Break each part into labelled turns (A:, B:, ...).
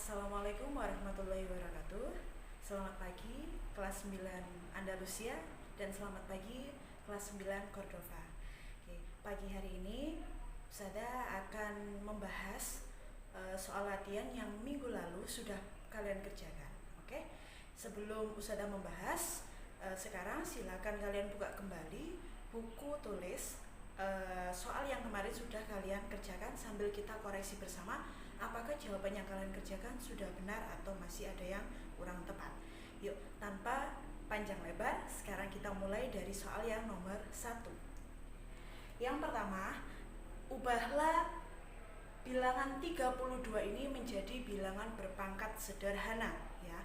A: Assalamualaikum warahmatullahi wabarakatuh. Selamat pagi kelas 9 Andalusia dan selamat pagi kelas 9 Cordova. Pagi hari ini Ustazah akan membahas soal latihan yang minggu lalu sudah kalian kerjakan. Sebelum Ustazah membahas, sekarang silakan kalian buka kembali buku tulis soal yang kemarin sudah kalian kerjakan sambil kita koreksi bersama apakah jawaban yang kalian kerjakan sudah benar atau masih ada yang kurang tepat. Yuk, tanpa panjang lebar, sekarang kita mulai dari soal yang nomor 1. Yang pertama, ubahlah bilangan 32 ini menjadi bilangan berpangkat sederhana, ya.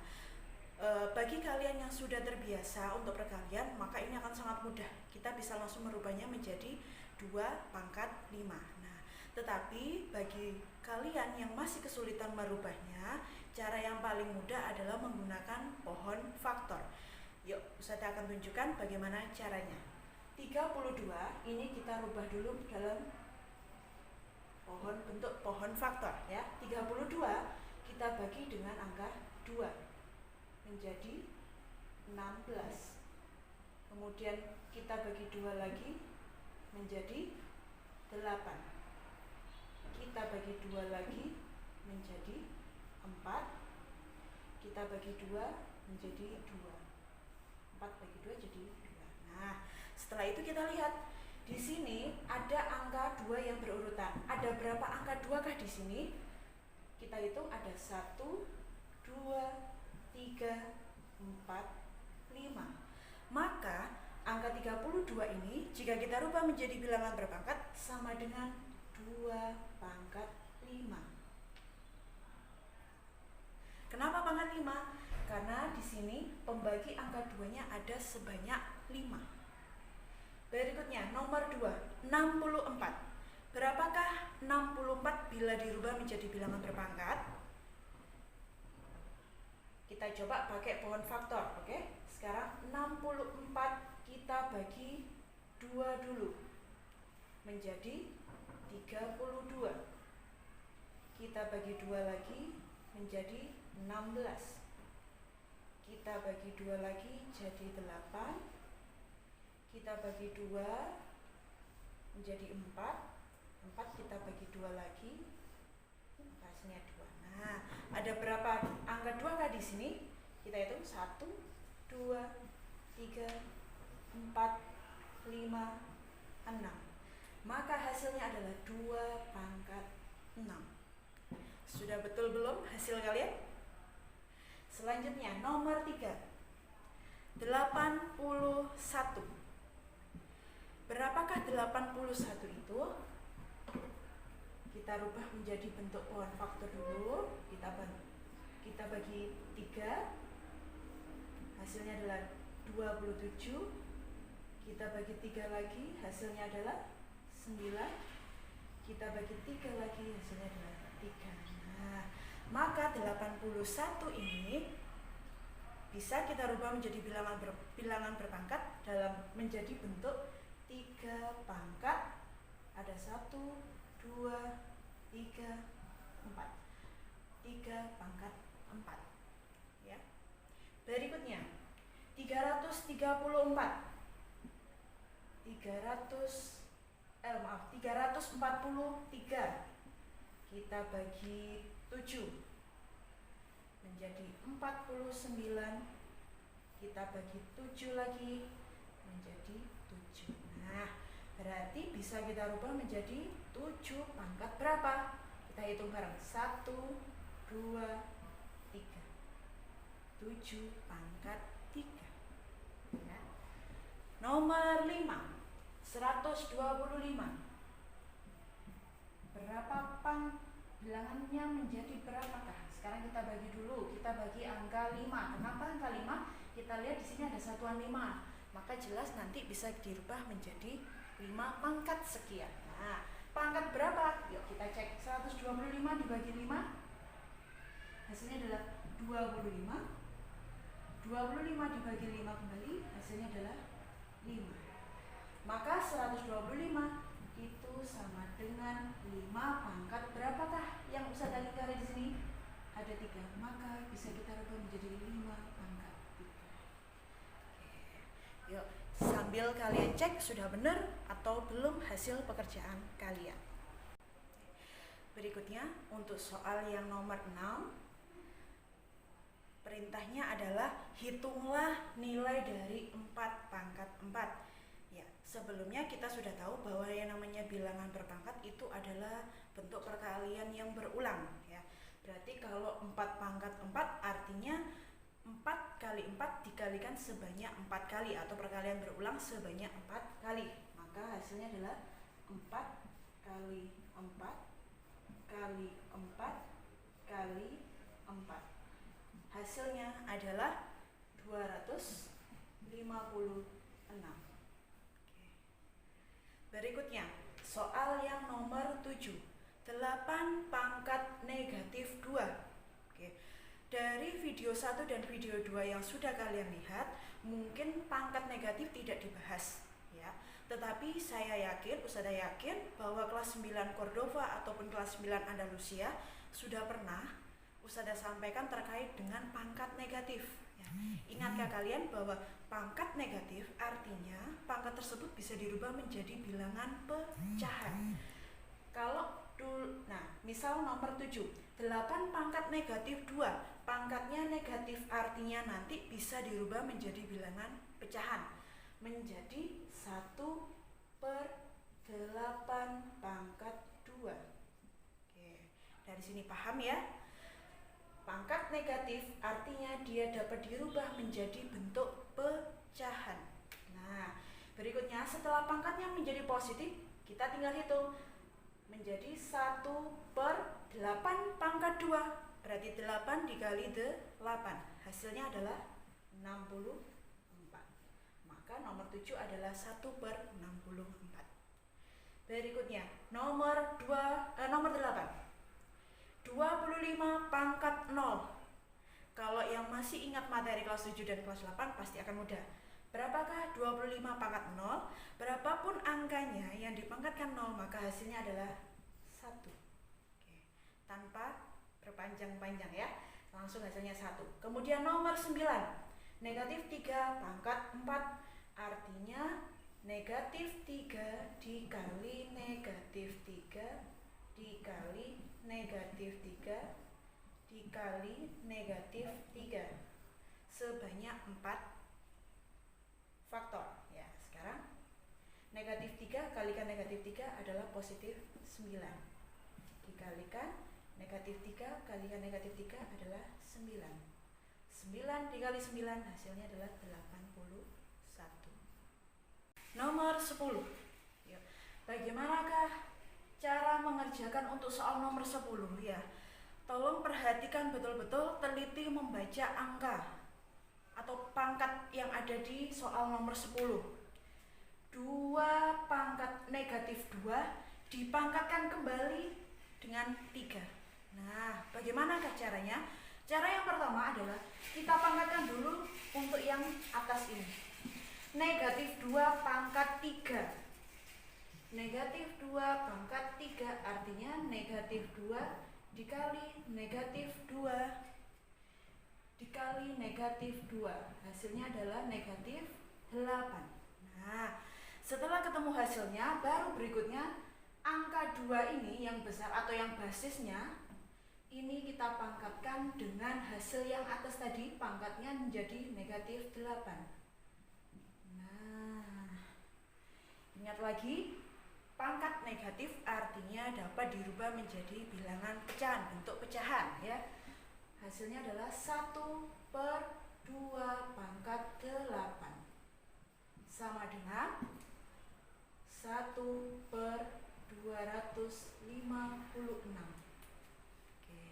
A: Bagi kalian yang sudah terbiasa untuk perkalian, maka ini akan sangat mudah. Kita bisa langsung merubahnya menjadi 2/5. Tetapi bagi kalian yang masih kesulitan merubahnya, cara yang paling mudah adalah menggunakan pohon faktor. Yuk, Ustazah akan tunjukkan bagaimana caranya. 32 ini kita rubah dulu dalam bentuk pohon faktor, ya. 32 kita bagi dengan angka 2 menjadi 16. Kemudian kita bagi 2 lagi menjadi 8. Kita bagi 2 lagi menjadi 4. Kita bagi 2 menjadi 2. 4 bagi 2 jadi 2. Nah, setelah itu kita lihat di sini ada angka 2 yang berurutan. Ada berapa angka 2 kah di sini? Kita hitung ada 1, 2, 3, 4, 5. Maka angka 32 ini jika kita rubah menjadi bilangan berpangkat sama dengan 2/5. Kenapa pangkat 5? Karena di sini pembagi angka 2-nya ada sebanyak 5. Berikutnya nomor 2, 64. Berapakah 64 bila dirubah menjadi bilangan berpangkat? Kita coba pakai pohon faktor, oke? Sekarang 64 kita bagi 2 dulu menjadi 32. Kita bagi 2 lagi menjadi 16. Kita bagi 2 lagi jadi 8. Kita bagi 2 menjadi 4. 4 kita bagi 2 lagi, hasilnya 2. Nah, ada berapa angka 2 kah di sini? Kita hitung 1, 2, 3, 4, 5, 6. Maka hasilnya adalah 2/6. Sudah betul belum hasil kalian? Selanjutnya nomor 3, 81. Berapakah 81 itu? Kita rubah menjadi bentuk pohon faktor dulu. Kita bagi 3. Hasilnya adalah 27. Kita bagi 3 lagi, hasilnya adalah 9. Kita bagi 3 lagi, hasilnya adalah 3. Nah, maka 81 ini bisa kita rubah menjadi bilangan berpangkat dalam menjadi bentuk 3 pangkat. Ada 1, 2, 3, 4. 3 pangkat 4. Ya. Berikutnya 343. 343 kita bagi 7 menjadi 49. Kita bagi 7 lagi menjadi 7. Nah, berarti bisa kita rubah menjadi 7 pangkat berapa? Kita hitung bareng. 1, 2, 3. 7 pangkat 3. Ya. Nomor 5, 125. Berapa bilangannya menjadi berapakah? Sekarang kita bagi dulu. Kita bagi angka 5. Kenapa angka 5? Kita lihat di sini ada satuan 5. Maka jelas nanti bisa dirubah menjadi 5 pangkat sekian. Nah, pangkat berapa? Yuk kita cek. 125 dibagi 5. Hasilnya adalah 25. 25 dibagi 5 kembali, hasilnya adalah 5. Maka 125 itu sama dengan 5 pangkat berapakah yang Ustazah lingkari di sini? Ada ada 3, maka bisa kita rubah menjadi 5 pangkat 3. Yuk, sambil kalian cek sudah benar atau belum hasil pekerjaan kalian. Berikutnya, untuk soal yang nomor 6, perintahnya adalah hitunglah nilai dari 4 pangkat 4. Ya, sebelumnya kita sudah tahu bahwa yang namanya bilangan berpangkat itu adalah bentuk perkalian yang berulang. Ya. Berarti kalau 4 pangkat 4 artinya 4 kali 4 dikalikan sebanyak 4 kali atau perkalian berulang sebanyak 4 kali. Maka hasilnya adalah 4 kali 4 kali 4 kali 4. Hasilnya adalah 256. Berikutnya, soal yang nomor 7, 8 pangkat negatif 2. Dari video 1 dan video 2 yang sudah kalian lihat, mungkin pangkat negatif tidak dibahas, ya. Tetapi saya yakin, Ustazah yakin bahwa kelas 9 Cordova ataupun kelas 9 Andalusia sudah pernah Ustazah sampaikan terkait dengan pangkat negatif. Ya. Ingatkah kalian bahwa pangkat negatif artinya pangkat tersebut bisa dirubah menjadi bilangan pecahan. Misal nomor 7, 8 pangkat negatif 2, pangkatnya negatif artinya nanti bisa dirubah menjadi bilangan pecahan menjadi 1/8 pangkat 2. Oke, dari sini paham ya? Pangkat negatif artinya dia dapat dirubah menjadi bentuk pecahan. Nah, berikutnya setelah pangkatnya menjadi positif, kita tinggal hitung menjadi 1/8 pangkat 2. Berarti 8 dikali 8. Hasilnya adalah 64. Maka nomor 7 adalah 1/64. Berikutnya, nomor 8. 25 pangkat 0. Kalau yang masih ingat materi kelas 7 dan kelas 8 pasti akan mudah. Berapakah 25 pangkat 0? Berapapun angkanya yang dipangkatkan 0, maka hasilnya adalah 1. Oke. Tanpa berpanjang-panjang ya. Langsung hasilnya 1. Kemudian nomor 9. Negatif 3 pangkat 4. Artinya negatif 3 dikali negatif 3 dikali negatif 3 dikali negatif 3 sebanyak 4 faktor. Ya, sekarang negatif 3 kalikan negatif 3 adalah positif 9. Dikalikan negatif 3 kalikan negatif 3 adalah 9. 9 dikali 9 hasilnya adalah 81. Nomor 10. Yuk. Bagaimanakah cara mengerjakan untuk soal nomor 10 ya? Tolong perhatikan betul-betul, teliti membaca angka atau pangkat yang ada di soal nomor 10. 2 pangkat negatif 2 dipangkatkan kembali dengan 3. Nah, bagaimanakah caranya? Cara yang pertama adalah kita pangkatkan dulu untuk yang atas ini. Negatif 2 pangkat 3. Negatif 2 pangkat 3 artinya negatif 2 dikali negatif 2 dikali negatif 2. Hasilnya adalah negatif 8. Nah, setelah ketemu hasilnya, baru berikutnya angka 2 ini yang besar atau yang basisnya ini kita pangkatkan dengan hasil yang atas tadi, pangkatnya menjadi negatif 8. Nah, ingat lagi, pangkat negatif artinya dapat dirubah menjadi bilangan pecahan, bentuk pecahan ya. Hasilnya adalah 1/2 pangkat 8 sama dengan 1/256. Oke.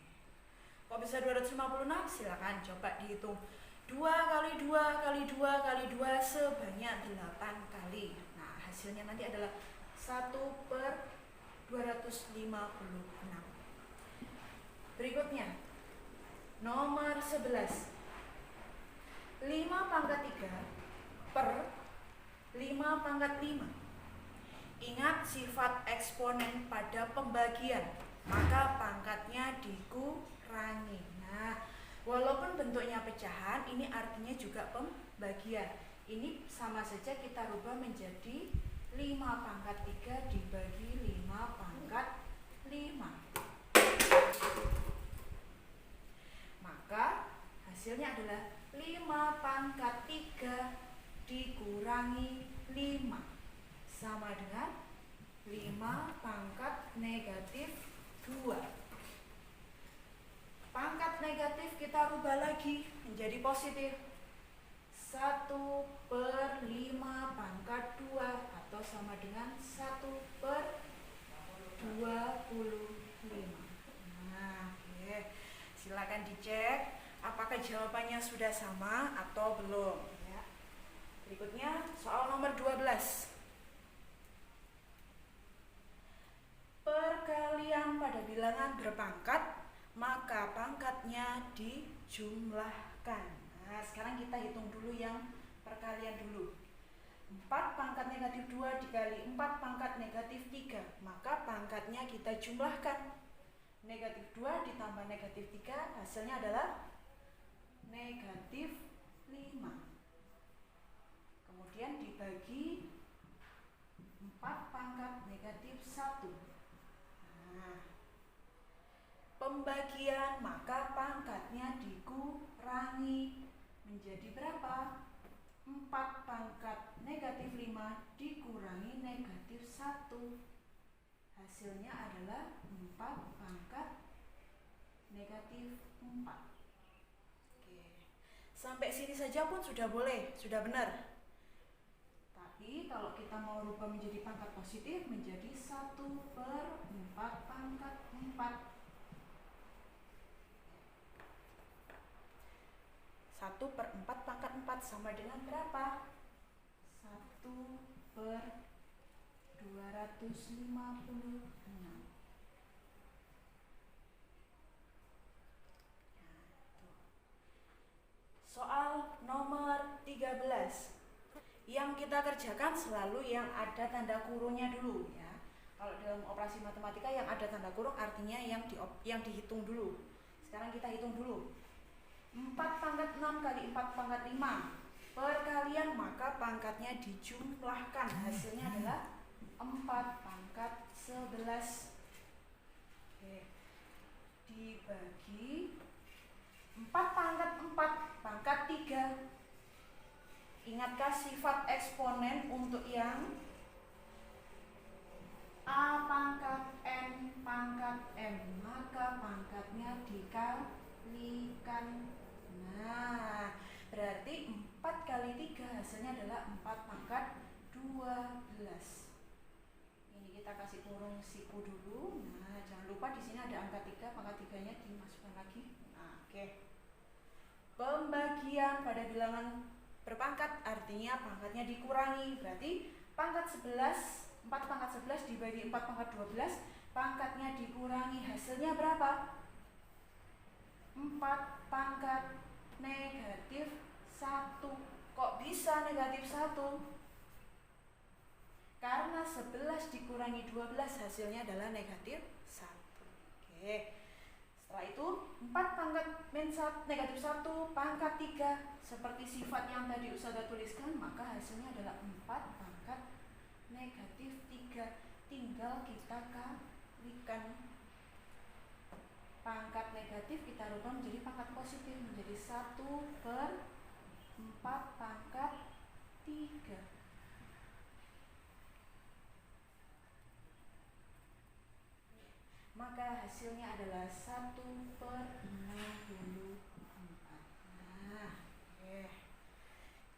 A: Kok bisa 256? Silakan coba dihitung. 2 kali 2 kali 2 kali 2 sebanyak 8 kali. Nah, hasilnya nanti adalah 1/256. Berikutnya, nomor 11. 5 pangkat 3 per 5 pangkat 5. Ingat sifat eksponen pada pembagian, maka pangkatnya dikurangi. Nah, walaupun bentuknya pecahan, ini artinya juga pembagian. Ini sama saja kita rubah menjadi 5 pangkat 3 dibagi 5 pangkat 5. Maka hasilnya adalah 5 pangkat 3 dikurangi 5 sama dengan 5 pangkat negatif 2. Pangkat negatif kita rubah lagi menjadi positif. 1/5 pangkat 2 atau sama dengan 1/25. Nah, oke. Silakan dicek apakah jawabannya sudah sama atau belum ya. Berikutnya soal nomor 12. Perkalian pada bilangan berpangkat, maka pangkatnya dijumlahkan. Nah, sekarang kita hitung dulu yang perkalian dulu. 4 pangkat negatif 2 dikali 4 pangkat negatif 3, maka pangkatnya kita jumlahkan. Negatif 2 ditambah negatif 3 hasilnya adalah negatif 5. Kemudian dibagi 4 pangkat negatif 1. Nah, pembagian maka pangkatnya dikurangi menjadi berapa? 4 pangkat negatif 5 dikurangi negatif 1. Hasilnya adalah 4 pangkat negatif 4. Oke. Sampai sini saja pun sudah boleh, sudah benar. Tapi kalau kita mau rubah menjadi pangkat positif menjadi 1/4 pangkat 4. 1/4 pangkat 4 sama dengan berapa? 1/256. Soal nomor 13. Yang kita kerjakan selalu yang ada tanda kurungnya dulu ya. Kalau dalam operasi matematika yang ada tanda kurung artinya yang dihitung dulu. Sekarang kita hitung dulu. 4 pangkat 6 kali 4 pangkat 5 perkalian maka pangkatnya dijumlahkan. Hasilnya adalah 4 pangkat 11. Oke. Dibagi 4 pangkat 4 pangkat 3. Ingatkah sifat eksponen untuk yang A pangkat N pangkat M, maka pangkatnya dikalikan. Nah, berarti 4 kali 3 hasilnya adalah 4 pangkat 12. Ini kita kasih kurung siku dulu. Nah, jangan lupa di sini ada angka 3, pangkat 3-nya dimasukkan lagi. Nah, oke. Pembagian pada bilangan berpangkat artinya pangkatnya dikurangi. Berarti pangkat 11, 4 pangkat 11 dibagi 4 pangkat 12, pangkatnya dikurangi. Hasilnya berapa? 4 pangkat negatif 1. Kok bisa negatif 1? Karena 11 dikurangi 12 hasilnya adalah negatif 1. Oke. Setelah itu 4 pangkat negatif 1 pangkat 3 seperti sifat yang tadi Ustazah tuliskan, maka hasilnya adalah 4 pangkat negatif 3. Tinggal kita kalikan. Pangkat negatif kita rubah menjadi pangkat positif menjadi 1/4 pangkat 3. Maka hasilnya adalah 1/64. Nah,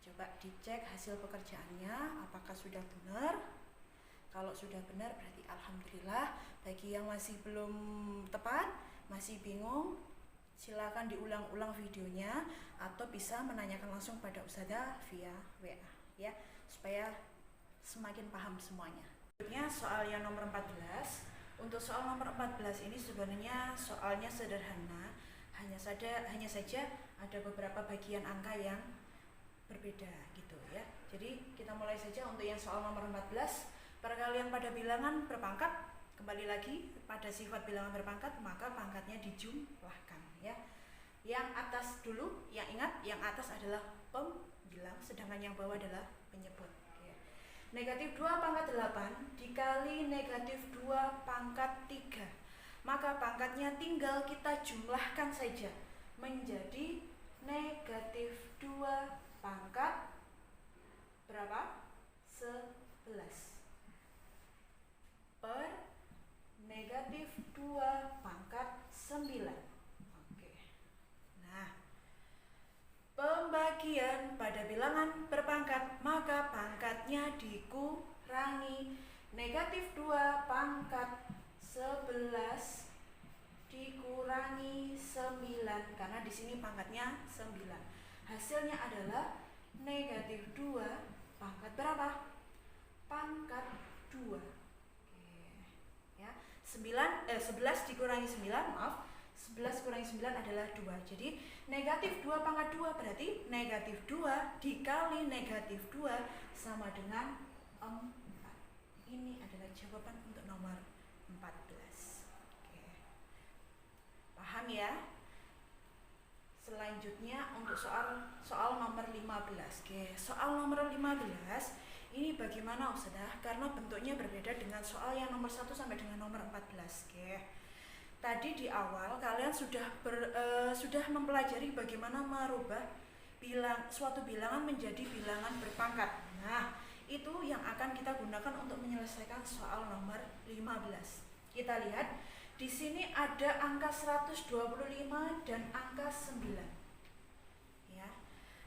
A: coba dicek hasil pekerjaannya apakah sudah benar. Kalau sudah benar berarti alhamdulillah. Bagi yang masih belum tepat, masih bingung, silakan diulang-ulang videonya atau bisa menanyakan langsung pada Ustazah via WA ya, supaya semakin paham semuanya. Berikutnya soal yang nomor 14. Untuk soal nomor 14 ini sebenarnya soalnya sederhana, hanya saja ada beberapa bagian angka yang berbeda gitu ya. Jadi kita mulai saja untuk yang soal nomor 14, perkalian pada bilangan berpangkat. Kembali lagi pada sifat bilangan berpangkat, maka pangkatnya dijumlahkan ya. Yang atas dulu, yang ingat, yang atas adalah pembilang, sedangkan yang bawah adalah penyebut. Oke. Negatif 2 pangkat 8 dikali negatif 2 pangkat 3. Maka pangkatnya tinggal kita jumlahkan saja menjadi negatif 2 pangkat berapa? 11 per negatif 2 pangkat 9. Oke. Nah, pembagian pada bilangan berpangkat, maka pangkatnya dikurangi negatif 2 pangkat 11 dikurangi 9, karena di sini pangkatnya 9. Hasilnya adalah negatif 2 pangkat berapa? Pangkat 2. Oke. Ya, 11 dikurangi 9, maaf. 11 kurangi 9 adalah 2. Jadi negatif 2 pangkat 2 berarti negatif 2 dikali negatif 2 sama dengan 4. Ini adalah jawaban untuk nomor 14. Oke. Paham ya? Selanjutnya untuk soal nomor 15. Oke, soal nomor 15 ini bagaimana Ustazah? Karena bentuknya berbeda dengan soal yang nomor 1 sampai dengan nomor 14. Oke. Tadi di awal kalian sudah mempelajari bagaimana merubah suatu bilangan menjadi bilangan berpangkat. Nah, itu yang akan kita gunakan untuk menyelesaikan soal nomor 15. Kita lihat di sini ada angka 125 dan angka 9. Ya.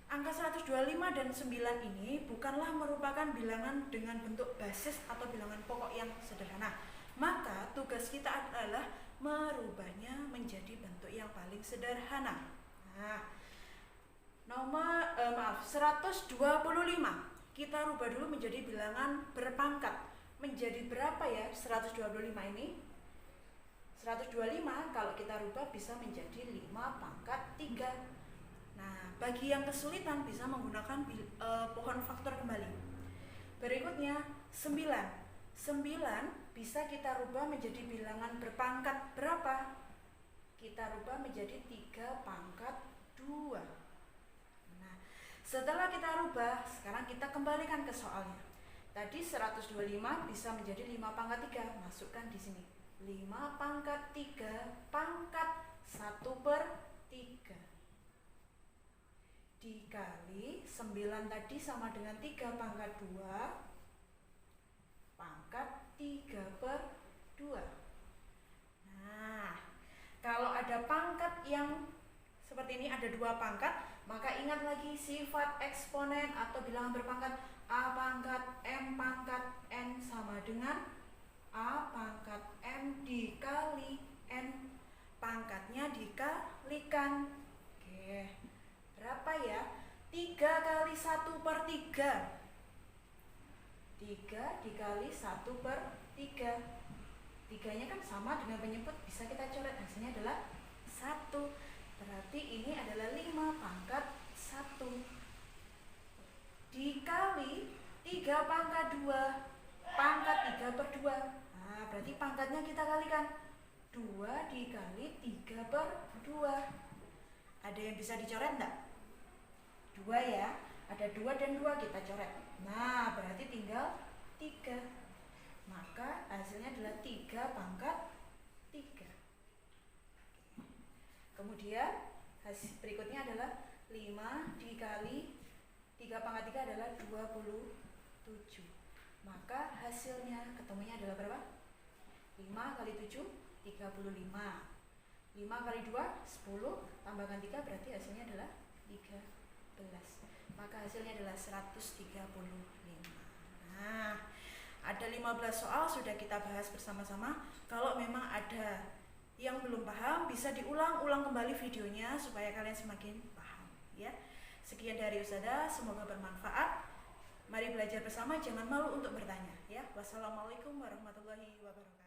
A: Angka 125 dan 9 ini bukanlah merupakan bilangan dengan bentuk basis atau bilangan pokok yang sederhana. Maka tugas kita adalah merubahnya menjadi bentuk yang paling sederhana. Nah, 125 kita rubah dulu menjadi bilangan berpangkat. Menjadi berapa ya 125 ini? 125 kalau kita rubah bisa menjadi 5 pangkat 3. Nah, bagi yang kesulitan bisa menggunakan pohon faktor kembali. Berikutnya 9 bisa kita rubah menjadi bilangan berpangkat berapa? Kita rubah menjadi 3 pangkat 2. Nah, setelah kita rubah, sekarang kita kembalikan ke soalnya. Tadi 125 bisa menjadi 5 pangkat 3. Masukkan di sini. 5 pangkat 3 pangkat 1/3 dikali 9 tadi sama dengan 3 pangkat 2 pangkat 3/2. Nah, kalau ada pangkat yang seperti ini, ada 2 pangkat, maka ingat lagi sifat eksponen atau bilangan berpangkat. A pangkat M pangkat N sama dengan A pangkat M dikali N, pangkatnya dikalikan. Oke, berapa ya? 3 kali 1/3. 3 dikali 1/3. 3-nya kan sama dengan penyebut, bisa kita coret, hasilnya adalah 1. Berarti ini adalah 5 pangkat 1 dikali 3 pangkat 2 pangkat 3/2. Nah, berarti pangkatnya kita kalikan. 2 dikali 3/2. Ada yang bisa dicoret enggak? 2 ya. Ada 2 dan 2 kita coret. Nah, berarti tinggal 3. Maka hasilnya adalah 3 pangkat 3. Kemudian hasil berikutnya adalah 5 dikali 3 pangkat 3 adalah 27. Maka hasilnya ketemunya adalah berapa? 5 kali 7, 35. 5 kali 2, 10. Tambahkan 3 berarti hasilnya adalah 13. Maka hasilnya adalah 135. Nah, ada 15 soal sudah kita bahas bersama-sama. Kalau memang ada yang belum paham, bisa diulang-ulang kembali videonya supaya kalian semakin paham, ya. Sekian dari Ustazah, semoga bermanfaat. Mari belajar bersama, jangan malu untuk bertanya, ya. Wassalamualaikum warahmatullahi wabarakatuh.